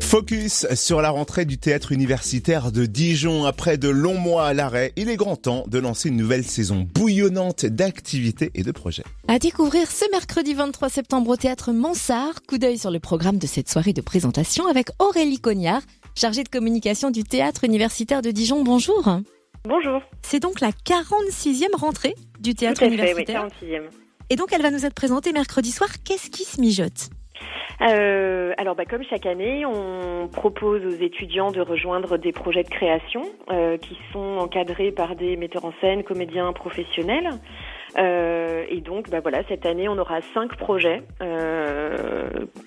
Focus sur la rentrée du théâtre universitaire de Dijon. Après de longs mois à l'arrêt, il est grand temps de lancer une nouvelle saison bouillonnante d'activités et de projets. À découvrir ce mercredi 23 septembre au théâtre Mansart. Coup d'œil sur le programme de cette soirée de présentation avec Aurélie Cognard, chargée de communication du théâtre universitaire de Dijon. Bonjour. Bonjour. C'est donc la 46e rentrée du théâtre universitaire. Oui, 46e. Et donc elle va nous être présentée mercredi soir. Qu'est-ce qui se mijote ? Alors, comme chaque année, on propose aux étudiants de rejoindre des projets de création qui sont encadrés par des metteurs en scène, comédiens professionnels. Et donc, cette année, on aura 5 projets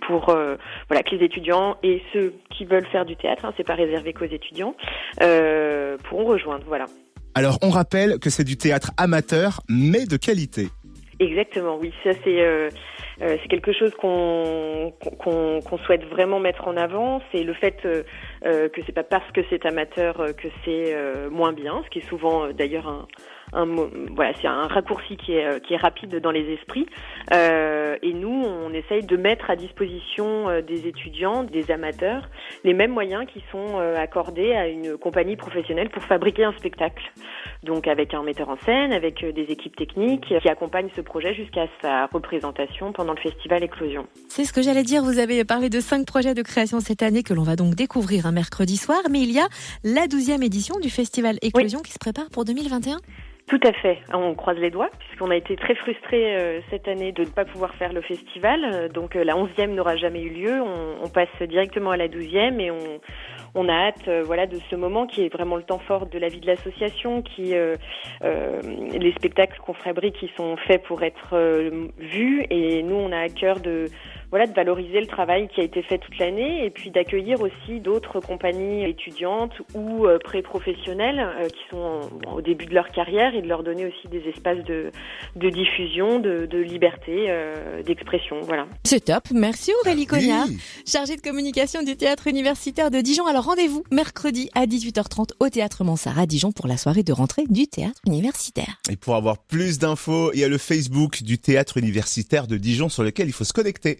pour que les étudiants et ceux qui veulent faire du théâtre, c'est pas réservé qu'aux étudiants, pourront rejoindre. Voilà. Alors, on rappelle que c'est du théâtre amateur, mais de qualité. Exactement, oui, ça c'est quelque chose qu'on souhaite vraiment mettre en avant, c'est le fait que c'est pas parce que c'est amateur que c'est moins bien, ce qui est souvent d'ailleurs c'est un raccourci qui est rapide dans les esprits. Et nous, on essaye de mettre à disposition des étudiants, des amateurs, les mêmes moyens qui sont accordés à une compagnie professionnelle pour fabriquer un spectacle. Donc avec un metteur en scène, avec des équipes techniques qui accompagnent ce projet jusqu'à sa représentation pendant le festival Éclosion. C'est ce que j'allais dire, vous avez parlé de 5 projets de création cette année que l'on va donc découvrir un mercredi soir, mais il y a la 12e édition du festival Éclosion qui se prépare pour 2021. Tout à fait. On croise les doigts puisqu'on a été très frustrés cette année de ne pas pouvoir faire le festival. Donc la 11e n'aura jamais eu lieu. On passe directement à la 12e et on a hâte de ce moment qui est vraiment le temps fort de la vie de l'association, les spectacles qu'on fabrique qui sont faits pour être vus et nous on a à cœur de valoriser le travail qui a été fait toute l'année et puis d'accueillir aussi d'autres compagnies étudiantes ou pré-professionnelles qui sont au début de leur carrière et de leur donner aussi des espaces de diffusion, de liberté, d'expression. Voilà. C'est top. Merci Aurélie Cognard, chargée de communication du théâtre universitaire de Dijon. Alors rendez-vous mercredi à 18h30 au théâtre Mansart à Dijon pour la soirée de rentrée du théâtre universitaire. Et pour avoir plus d'infos, il y a le Facebook du théâtre universitaire de Dijon sur lequel il faut se connecter.